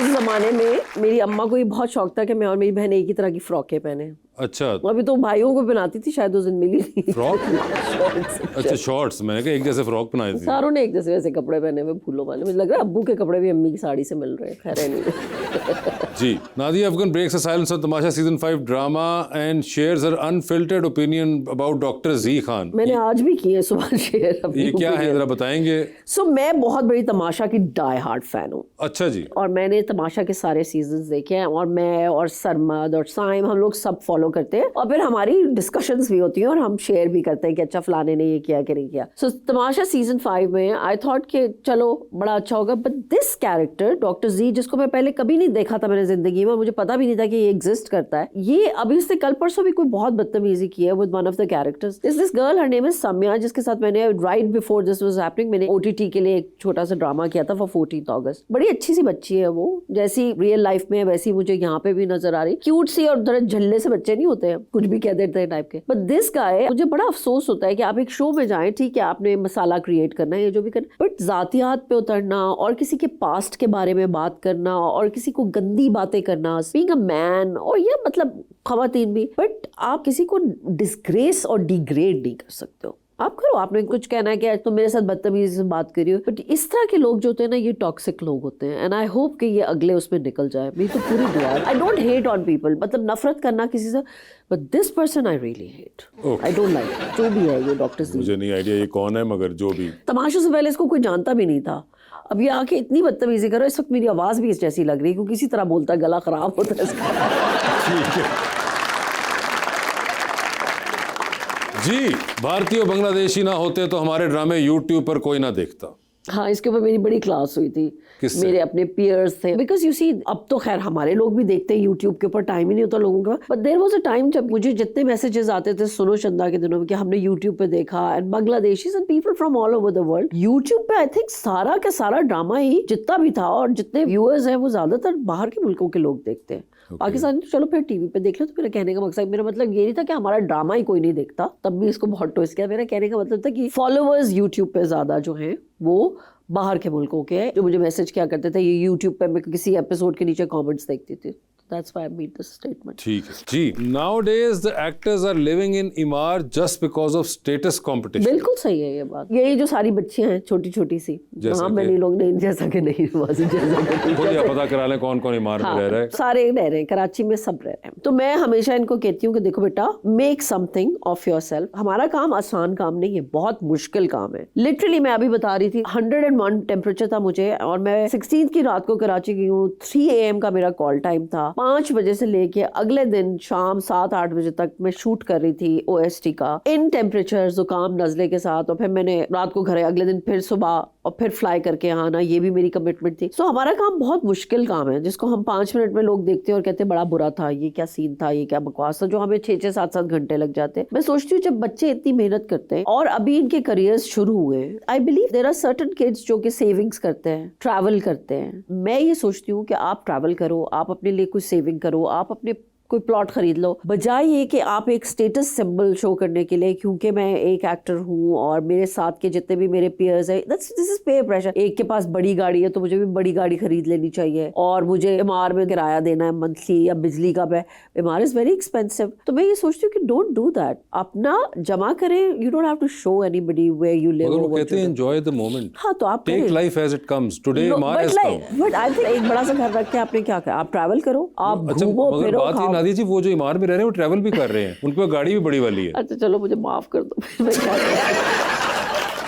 इस जमाने में मेरी अम्मा को ये बहुत शौक था कि मैं और मेरी बहन एक ही तरह की फ्रॉकें पहने। अच्छा, अभी तो भाइयों को बनाती थी, शायद उस दिन मिली नहीं फ्रॉक। अच्छा, शॉर्ट्स, मैंने कहा एक जैसे फ्रॉक बनाई थी। सारों ने एक जैसे वैसे कपड़े पहने हुए, फूलों वाले। मुझे लग रहा है अब्बू के कपड़े भी अम्मी की साड़ी से मिल रहे हैं। खैर नहीं। जी, Nadia Afghan breaks her silence on Tamasha season 5 drama and shares her unfiltered opinion about doctor ji Khan. मैंने आज भी की है सुबह शेयर। ये क्या है, जरा बताएंगे? सो मैं बहुत बड़ी तमाशा की डाई हार्ड फैन हूँ। अच्छा जी। और मैंने तमाशा के सारे सीजन देखे हैं, और मैं और सरमद और साइम हम लोग सब फॉलो करते हैं, और फिर हमारी डिस्कशंस भी होती हैं और हम शेयर भी करते हैं कि अच्छा फलाने ने ये किया कि नहीं किया। सो तमाशा सीजन 5 में आई थॉट कि चलो बड़ा अच्छा होगा, बट दिस कैरेक्टर डॉक्टर जी, जिसको मैं पहले कभी नहीं देखा था मैंने जिंदगी में, मुझे पता भी नहीं था कि ये एग्जिस्ट करता है, ये अभी उसने कल परसों भी कोई बहुत बदतमीजी की है with one of the characters. This girl, her name is Samya, जिसके साथ मैंने right before this was happening मैंने OTT के लिए एक छोटा सा ड्रामा किया था फॉर 14th अगस्त। बड़ी अच्छी सी बच्ची है वो, जैसी रियल लाइफ में है वैसी मुझे यहाँ पे भी नजर आ रही, क्यूट सी, और थोड़े झल्ले से बच्चे नहीं होते हैं, कुछ भी कह देते हैं टाइप के। बट दिस गाय, मुझे बड़ा अफसोस होता है कि आप एक शो में जाएं, ठीक है आपने मसाला क्रिएट करना है, ये जो भी करना, बट जातियात पे उतरना और किसी के पास्ट के बारे में बात करना और किसी को गंदी बातें करना, बीइंग अ मैन, और ये मतलब खवातीन भी, बट आप किसी को डिस्ग्रेस और डिग्रेड नहीं कर सकते हो। आप करो, आपने कुछ कहना है कि आज तुम मेरे साथ बदतमीजी से बात करी हो, बट इस तरह के लोग जो होते हैं ना, ये टॉक्सिक लोग होते हैं, एंड आई होप कि ये अगले उसमें निकल जाए। मेरी तो पूरी दुआ है। I don't hate on people, मतलब नफरत करना किसी से, but this person I really hate, I don't like. जो भी है ये डॉक्टर जी, मुझे नहीं आइडिया ये कौन है, मगर जो भी, तमाशे से पहले इसको कोई जानता भी नहीं था, अब ये आके इतनी बदतमीजी करो। इस वक्त मेरी आवाज भी इस जैसी लग रही है क्योंकि इसी तरह बोलता है, गला खराब होता है इसका। जी, भारतीय और बांग्लादेशी ना होते तो हमारे ड्रामे YouTube पर कोई ना देखता। हाँ, इसके ऊपर मेरी बड़ी क्लास हुई थी, मेरे अपने पीयर्स थे, बिकॉज यू सी अब तो खैर हमारे लोग भी देखते हैं यूट्यूब के ऊपर, टाइम ही नहीं होता लोगों का, but there was a time जब मुझे जितने मैसेजेस आते थे सुनो चंदा के दिनों में कि हमने यूट्यूब पे देखा, and Bangladeshis and people from all over the world, YouTube पे आई थिंक सारा का सारा ड्रामा ही जितना भी था, और जितने व्यूअर्स हैं वो ज्यादातर बाहर के मुल्कों के लोग देखते हैं। पाकिस्तान तो चलो फिर टीवी पे देख लो। तो मेरा कहने का मकसद, मेरा मतलब ये नहीं था कि हमारा ड्रामा ही कोई नहीं देखता, तब भी इसको बहुत ट्विस्ट किया। मेरा कहने का मतलब था कि फॉलोअर्स यूट्यूब पे ज्यादा जो हैं वो बाहर के मुल्कों के हैं, जो मुझे मैसेज किया करते थे ये यूट्यूब पे, मैं किसी एपिसोड के नीचे कमेंट्स देखती थी। That's why I made this statement. ठीक है जी। Nowadays the actors are living in इमार just because of status competition. बिल्कुल सही है ये बात। यही जो सारी बच्चियां हैं छोटी छोटी सी, जैसा हाँ मैंने लोग नहीं जैसा कि नहीं खुद पता करा लें कौन कौन इमार में रह रहा है। सारे रह रहे हैं, कराची में सब रह रहे हैं। तो मैं हमेशा इनको कहती हूँ कि देखो बेटा, मेक समथिंग ऑफ योरसेल्फ। हमारा काम आसान काम नहीं है, बहुत मुश्किल काम है। लिटरली मैं अभी बता रही थी 101 टेम्परेचर था मुझे, और मैं 16 की रात को कराची गई हूँ। 3 AM का मेरा कॉल टाइम था। 5 बजे से लेके अगले दिन शाम 7-8 बजे तक मैं शूट कर रही थी OST का, इन टेम्परेचर, जुकाम नजले के साथ। और फिर मैंने रात को घर अगले दिन फिर सुबह और फिर फ्लाई करके आना, ये भी मेरी कमिटमेंट थी। सो हमारा काम बहुत मुश्किल काम है, जिसको हम 5 मिनट में लोग देखते हैं और कहते हैं बड़ा बुरा था, ये क्या सीन था, ये क्या बकवास था, जो हमें 6-6, 7-7 घंटे लग जाते हैं। मैं सोचती हूँ जब बच्चे इतनी मेहनत करते हैं और अभी इनके करियर्स शुरू हुए, I believe there are certain kids जो कि सेविंग्स करते हैं, ट्रैवल करते हैं। मैं ये सोचती हूँ कि आप ट्रैवल करो, आप अपने लिए कुछ सेविंग करो, आप अपने कोई प्लॉट खरीद लो, बजाय ये कि आप एक स्टेटस सिंबल शो करने के लिए, क्योंकि मैं एक एक्टर हूँ और मेरे साथ के जितने भी मेरे पीयर्स हैं, दिस इज पेयर प्रेशर। एक के पास बड़ी गाड़ी है तो मुझे भी बड़ी गाड़ी खरीद लेनी चाहिए, और मुझे इमार में किराया देना है मंथली, या बिजली का बिल, इमार इज वेरी एक्सपेंसिव। तो मैं ये सोचती हूँ कि डोंट डू दैट, अपना जमा करें, you don't have to show anybody where you live. वो कहते हैं एंजॉय द मोमेंट। हाँ, तो आप take life as it comes. Today Imaar has come. But I think एक बड़ा सा घर रख के आपने क्या कहा, आप ट्रैवल करो, आप घूमो फिरो, बात ये नादिया जी, वो जो इमार में रह रहे हैं वो ट्रैवल भी कर रहे हैं, उनके पास गाड़ी भी बड़ी वाली है। अच्छा चलो मुझे माफ कर दो, मैं क्या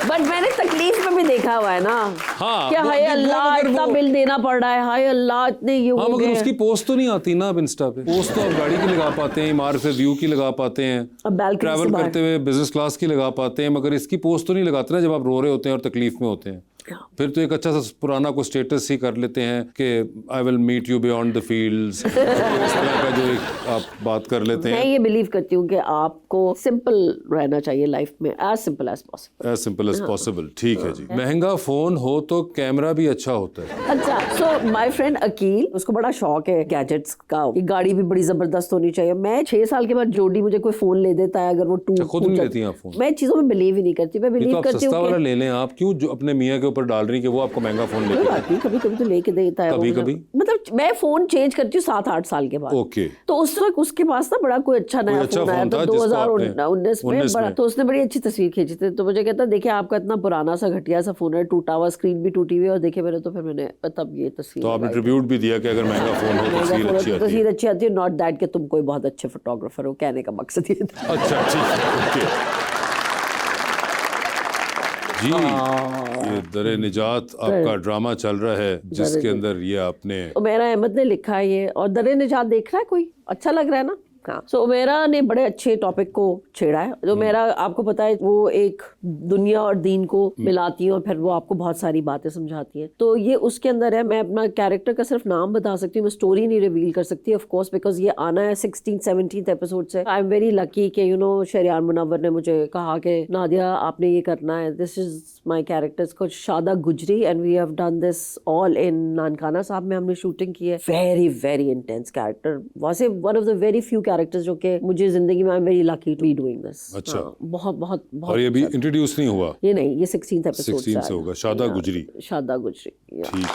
बट मैंने तकलीफ में भी देखा हुआ है ना। हाँ, क्या हाय अल्लाह इतना बिल देना पड़ रहा है, हाय अल्लाह इतने ये हाँ, मगर उसकी पोस्ट तो नहीं आती ना अब इंस्टा पे। पोस्ट तो आप गाड़ी की लगा पाते हैं, इमार से व्यू की लगा पाते हैं, ट्रैवल करते हुए बिजनेस क्लास की लगा पाते हैं, मगर इसकी पोस्ट तो नहीं लगाते ना जब आप रो रहे होते हैं और तकलीफ में होते हैं। फिर तो एक अच्छा सा पुराना को स्टेटस ही कर लेते हैं कि I will meet you beyond the fields, इस तरह का जो एक आप बात कर लेते हैं। मैं ये बिलीव करती हूँ कि आपको सिंपल रहना चाहिए लाइफ में, as simple as possible. As simple as possible, ठीक है जी। महंगा फोन हो तो कैमरा भी अच्छा होता है। अच्छा, सो माय फ्रेंड अकील, उसको बड़ा शौक है गैजेट्स का, गाड़ी भी बड़ी जबरदस्त होनी चाहिए। मैं 6 साल के बाद जोड़ी मुझे कोई फोन ले देता है, अगर वो खुद नहीं लेती हैं फोन? मैं चीजों में बिलीव ही नहीं करती। मैं बिलीव करती हूँ सस्ता वाला ले लें आप, क्यों जो अपने मियाँ के ऊपर डाल रही कि वो आपको महंगा फोन लेके आती। कभी कभी तो लेके देता है, कभी कभी मतलब मैं फोन चेंज करती हूँ 7-8 साल के बाद। ओके। तो उस वक्त उसके पास ना बड़ा कोई अच्छा नया फोन आया था 2019 में, बड़ा, तो उसने बड़ी अच्छी तस्वीर खींची थी। तो मुझे कहता देखिए आपका इतना पुराना सा घटिया सा फोन है, टूटा हुआ, स्क्रीन भी टूटी हुई है, और देखे मैंने, तो फिर मैंने तब ये तस्वीर, तो आपने ट्रिब्यूट भी दिया कि अगर महंगा फोन हो तो तस्वीर अच्छी आती है, नॉट दैट कि तुम कोई बहुत अच्छे फोटोग्राफर हो, कहने का मकसद ये था। अच्छा ठीक है जी। ये दरे निजात आपका ड्रामा चल रहा है जिसके अंदर ये आपने, मेरा अहमद ने लिखा है ये, और दरे निजात देख रहा है कोई, अच्छा लग रहा है ना। हाँ, सो मेरा ने बड़े अच्छे टॉपिक को छेड़ा है, जो मेरा आपको पता है वो एक दुनिया और दीन को मिलाती है, और फिर वो आपको बहुत सारी बातें समझाती है। तो ये उसके अंदर है। मैं अपना कैरेक्टर का सिर्फ नाम बता सकती हूँ, मैं स्टोरी नहीं रिवील कर सकती ऑफ कोर्स, बिकॉज ये आना है 16-17 एपिसोड से। आई एम वेरी लकी कि यू नो शरियान मुनव्वर ने मुझे कहा कि नादिया आपने ये करना है, दिस इज माई कैरेक्टर को शादा गुजरी, and we have done this all in Nankana Sahib में हमने शूटिंग की है। वेरी वेरी इंटेंस कैरेक्टर, वैसे one of the very few characters जो कि मुझे जिंदगी में, I am very lucky to be doing this. अच्छा, बहुत बहुत बहुत। और ये भी इंट्रोड्यूस नहीं हुआ? ये नहीं, ये 16th एपिसोड 16 से होगा। शादा गुजरी, शादा गुजरी, ठीक।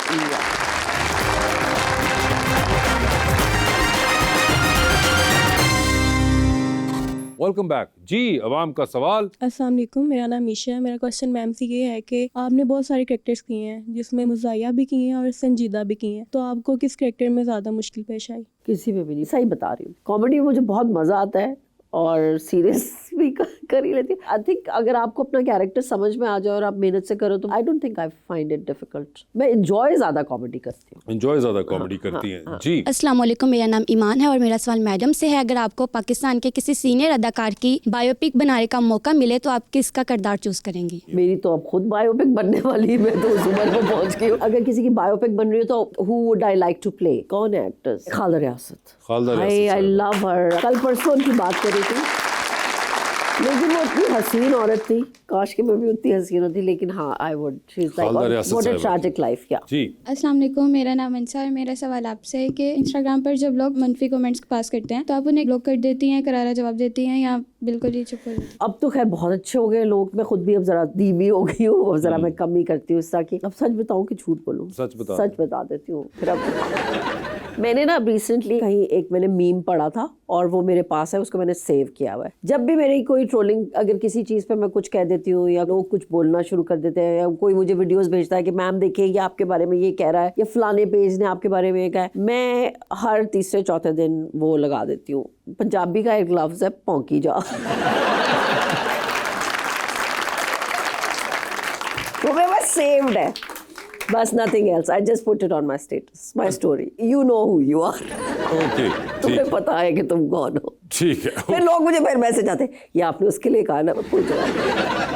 वेलकम बैक जी। अवाम का सवाल। अस्सलाम वालेकुम, मेरा नाम ईशा है। मेरा क्वेश्चन मैम से ये है कि आपने बहुत सारे कैरेक्टर्स किए हैं, जिसमें मुज़ाहिया भी की हैं और संजीदा भी की हैं, तो आपको किस कैरेक्टर में ज़्यादा मुश्किल पेश आई? किसी में भी नहीं, सही बता रही हूँ। कॉमेडी में मुझे बहुत मज़ा आता है और सीरियस भी कर ही लेती हूँ। आई थिंक अगर आपको अपना कैरेक्टर समझ में आ जाए और आप मेहनत से करो तो I don't think I find it difficult. मैं एंजॉय ज़्यादा कॉमेडी करती हूँ। एंजॉय ज़्यादा कॉमेडी करती हैं जी। अस्सलाम वालेकुम, मेरा नाम ईमान है और मेरा सवाल मैडम से है, अगर आपको पाकिस्तान के किसी सीनियर अदाकार की बायोपिक बनाने का मौका मिले तो आप किसका किरदार चूज करेंगी? मेरी तो अब खुद बायोपिक बनने वाली है, मैं तो उस उम्र में पहुंच गई हूँ। अगर किसी की बायोपिक बन रही है तो who would I like to play? कौन है एक्टर्स? खालदा रियासत। खालदा रियासत, आई लव हर। कल परसों की बात कर रही थी, लेकिन वो इतनी हसीन औरत थी, काश कि मैं भी उतनी हसीन होती, लेकिन हाँ I would, she is like what a tragic life. क्या जी, अस्सलाम वालेकुम, मेरा नाम अंसा है। मेरा सवाल आपसे है कि इंस्टाग्राम पर जब लोग मनफी कमेंट्स पास करते हैं तो आप उन्हें ब्लॉक कर देती हैं, करारा जवाब देती हैं, या बिल्कुल ही चुप हो जाती हैं? अब तो खैर बहुत अच्छे हो गए लोग, मैं खुद भी अब जरा धीमी हो गई हूँ, और जरा मैं कम ही करती हूँ इसका, कि अब सच बताऊँ कि झूठ बोलूँ, सच बता देती हूँ। फिर अब मैंने ना रिसेंटली कहीं एक मैंने मीम पढ़ा था और वो मेरे पास है, उसको मैंने सेव किया हुआ है। जब भी मेरी कोई ट्रोलिंग, अगर किसी चीज़ पे मैं कुछ कह देती हूँ या लोग कुछ बोलना शुरू कर देते हैं, या कोई मुझे वीडियोस भेजता है कि मैम देखिए ये आपके बारे में ये कह रहा है, या फलाने पेज ने आपके बारे में ये कहा है, मैं हर तीसरे चौथे दिन वो लगा देती हूँ। पंजाबी का एक लफ्ज़ है पौंकी जा। वो मेरे पास सेव्ड है, बस nothing else. I just put it on my status, my story, you know who you are. Okay, तुम्हें पता है कि तुम कौन हो। ठीक है। फिर लोग मुझे फिर मैसेज आते, ये आपने उसके लिए कहा ना, मैं पूछ रहा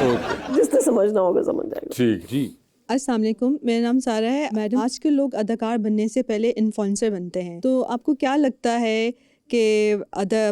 हूँ। जिसने समझना होगा समझ जाएगा। ठीक जी। अस्सलाम वालेकुम, मेरा नाम सारा है। मैडम, आजकल लोग अदाकार बनने से पहले इन्फ्लुएंसर बनते हैं, तो आपको क्या लगता है कि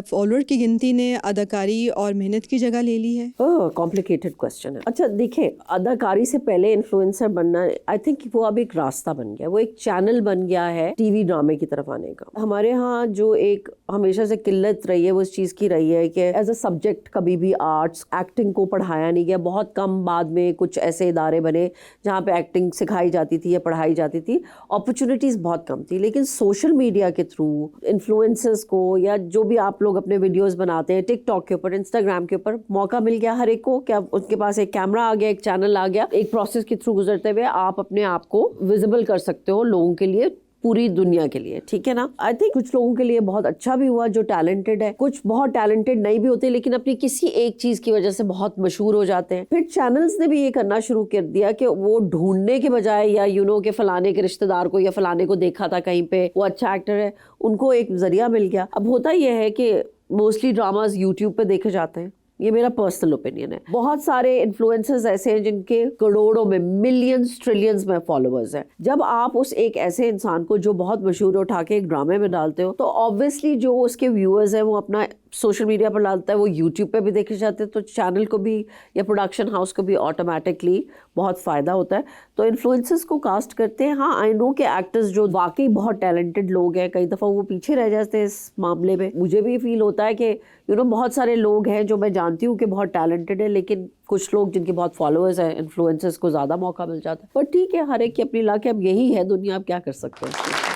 फॉलोअर की गिनती ने अदाकारी और मेहनत की जगह ले ली है? कॉम्प्लिकेटेड क्वेश्चन है। अच्छा देखिए, अदाकारी से पहले इन्फ्लुएंसर बनना, आई थिंक वो अब एक रास्ता बन गया, वो एक चैनल बन गया है टीवी ड्रामे की तरफ आने का। हमारे यहाँ जो एक हमेशा से किल्लत रही है वो इस चीज़ की रही है कि एज अ सब्जेक्ट कभी भी आर्ट्स, एक्टिंग को पढ़ाया नहीं गया। बहुत कम बाद में कुछ ऐसे इदारे बने जहाँ पे एक्टिंग सिखाई जाती थी या पढ़ाई जाती थी, अपॉर्चुनिटीज़ बहुत कम थी। लेकिन सोशल मीडिया के थ्रू इन्फ्लुएंसर्स को, या जो भी आप लोग अपने वीडियोस बनाते हैं टिकटॉक के ऊपर, इंस्टाग्राम के ऊपर, मौका मिल गया हर एक को। क्या उनके पास एक कैमरा आ गया, एक चैनल आ गया, एक प्रोसेस के थ्रू गुजरते हुए आप अपने आप को विजिबल कर सकते हो लोगों के लिए, पूरी दुनिया के लिए। ठीक है ना? आई थिंक कुछ लोगों के लिए बहुत अच्छा भी हुआ जो टैलेंटेड है, कुछ बहुत टैलेंटेड नहीं भी होते लेकिन अपनी किसी एक चीज की वजह से बहुत मशहूर हो जाते हैं। फिर चैनल्स ने भी ये करना शुरू कर दिया कि वो ढूंढने के बजाय, या के फलाने के रिश्तेदार को या फलाने को देखा था कहीं पे, वो अच्छा एक्टर है, उनको एक जरिया मिल गया। अब होता यह है कि मोस्टली ड्रामाज यूट्यूब पे देखे जाते हैं, ये मेरा पर्सनल ओपिनियन है। बहुत सारे इन्फ्लुएंसर्स ऐसे हैं जिनके करोड़ों में, मिलियंस, ट्रिलियंस में फॉलोअर्स हैं। जब आप उस एक ऐसे इंसान को जो बहुत मशहूर उठा के एक ड्रामे में डालते हो, तो ऑब्वियसली जो उसके व्यूअर्स हैं वो अपना सोशल मीडिया पर डालता है, वो यूट्यूब पे भी देखे जाते हैं, तो चैनल को भी या प्रोडक्शन हाउस को भी ऑटोमेटिकली बहुत फ़ायदा होता है। तो इन्फ्लुएंसर्स को कास्ट करते हैं। हाँ, आई नो कि एक्टर्स जो वाकई बहुत टैलेंटेड लोग हैं, कई दफ़ा वो पीछे रह जाते हैं इस मामले में। मुझे भी फील होता है कि बहुत सारे लोग हैं जो मैं जानती हूँ कि बहुत टैलेंटेड है, लेकिन कुछ लोग जिनके बहुत फॉलोअर्स हैं, इन्फ्लुएंसर्स को ज़्यादा मौका मिल जाता है। पर ठीक है, हर एक की अपनी लाके, अब यही है दुनिया, आप क्या कर सकते हैं।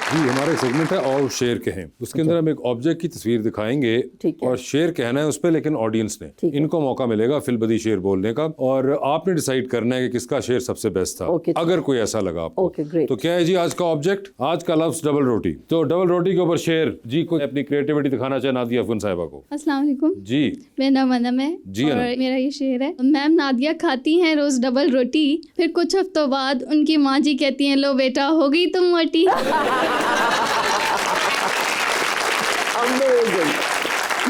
जी, हमारा सेगमेंट है और शेर कहें, उसके अंदर हम एक ऑब्जेक्ट की तस्वीर दिखाएंगे और शेर कहना है उस पे, लेकिन ऑडियंस ने, इनको मौका मिलेगा फिलबदी शेर बोलने का, और आपने डिसाइड करना है कि किसका शेर सबसे बेस्ट था, अगर कोई ऐसा लगा आपको। तो क्या है जी आज का ऑब्जेक्ट? आज का लफ्ज डबल रोटी। तो डबल रोटी के ऊपर शेर। जी, कोई अपनी क्रिएटिविटी दिखाना चाहे नादिया अफगन साहिबा को। अस्सलाम वालेकुम जी, मेरा नाम अनम है जी, और मेरा ये शेर है। मैम नादिया खाती हैं रोज डबल रोटी, फिर कुछ हफ्तों बाद उनकी माँ जी कहती हैं लो बेटा हो गई तुम मोटी।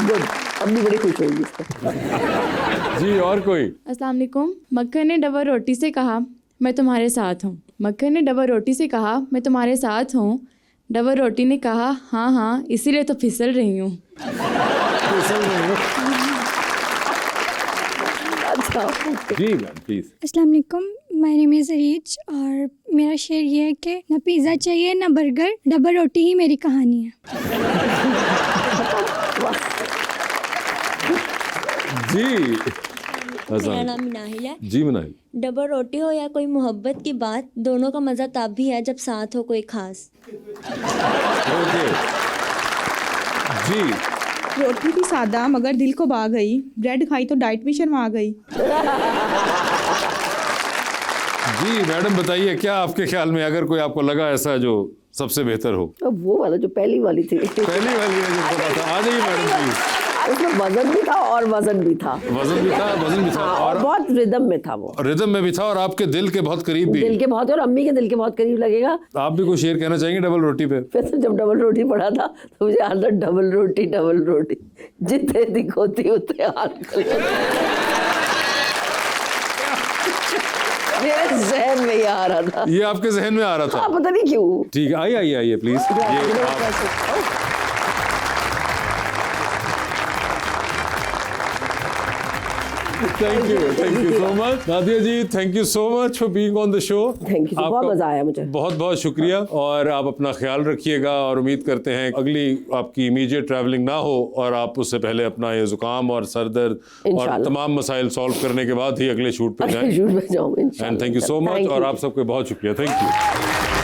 गुड, अम्मी बड़ी खुश होगी इसको। जी, और कोई? अस्सलाम वालेकुम। मक्खन ने डबल रोटी से कहा मैं तुम्हारे साथ हूँ। मक्खन ने डबल रोटी से कहा मैं तुम्हारे साथ हूँ। डबल रोटी ने कहा हाँ हाँ, इसीलिए तो फिसल रही हूँ। अच्छा जी मैम प्लीज। अस्सलाम वालेकुम, माय नेम इज़ रीच और मेरा शेर ये है कि ना पिज़्ज़ा चाहिए ना बर्गर, डबल रोटी ही मेरी कहानी है। जी, मेरा नाम मिनाहिल है। जी मिनाहिल। डबल रोटी हो या कोई मोहब्बत की बात, दोनों का मज़ा तब भी है जब साथ हो कोई खास। ओके जी। रोटी भी सादा मगर दिल को भा गई, ब्रेड खाई तो डाइट भी शर्मा गई। जी मैडम बताइए, क्या आपके ख्याल में अगर कोई आपको लगा ऐसा जो सबसे बेहतर हो? वो वाला जो पहली वाली थी, पहली वाली है जो पता था। आ जाइए मैडम प्लीज। उसमें वजन भी था और वजन भी था, वजन भी था, वजन भी था, और बहुत रिदम में था, वो रिदम में भी था, और आपके दिल के बहुत करीब भी। दिल के बहुत, और अम्मी के दिल के बहुत करीब लगेगा। आप भी कोई शेर कहना चाहेंगे डबल रोटी पे? फिर तो जब डबल रोटी पढ़ा था तो मुझे याद था डबल रोटी जितने दिख होती उतने हाथ। मेरे जहन में ये आ रहा था। ये आपके जहन में आ रहा था? पता नहीं क्यों। ठीक है, आइए please. Thank you so much Nadia ji, thank you so much for being on the show. Thank you, बहुत मजा आया मुझे। बहुत बहुत शुक्रिया, और आप अपना ख्याल रखिएगा, और उम्मीद करते हैं अगली आपकी इमीडिएट ट्रैवलिंग ना हो, और आप उससे पहले अपना ये जुकाम और सर दर्द और तमाम मसाइल सॉल्व करने के बाद ही अगले शूट पे जाएं। शूट पे जाऊँ इंशाल्लाह। And thank you so much, और आप सबके बहुत शुक्रिया। Thank you.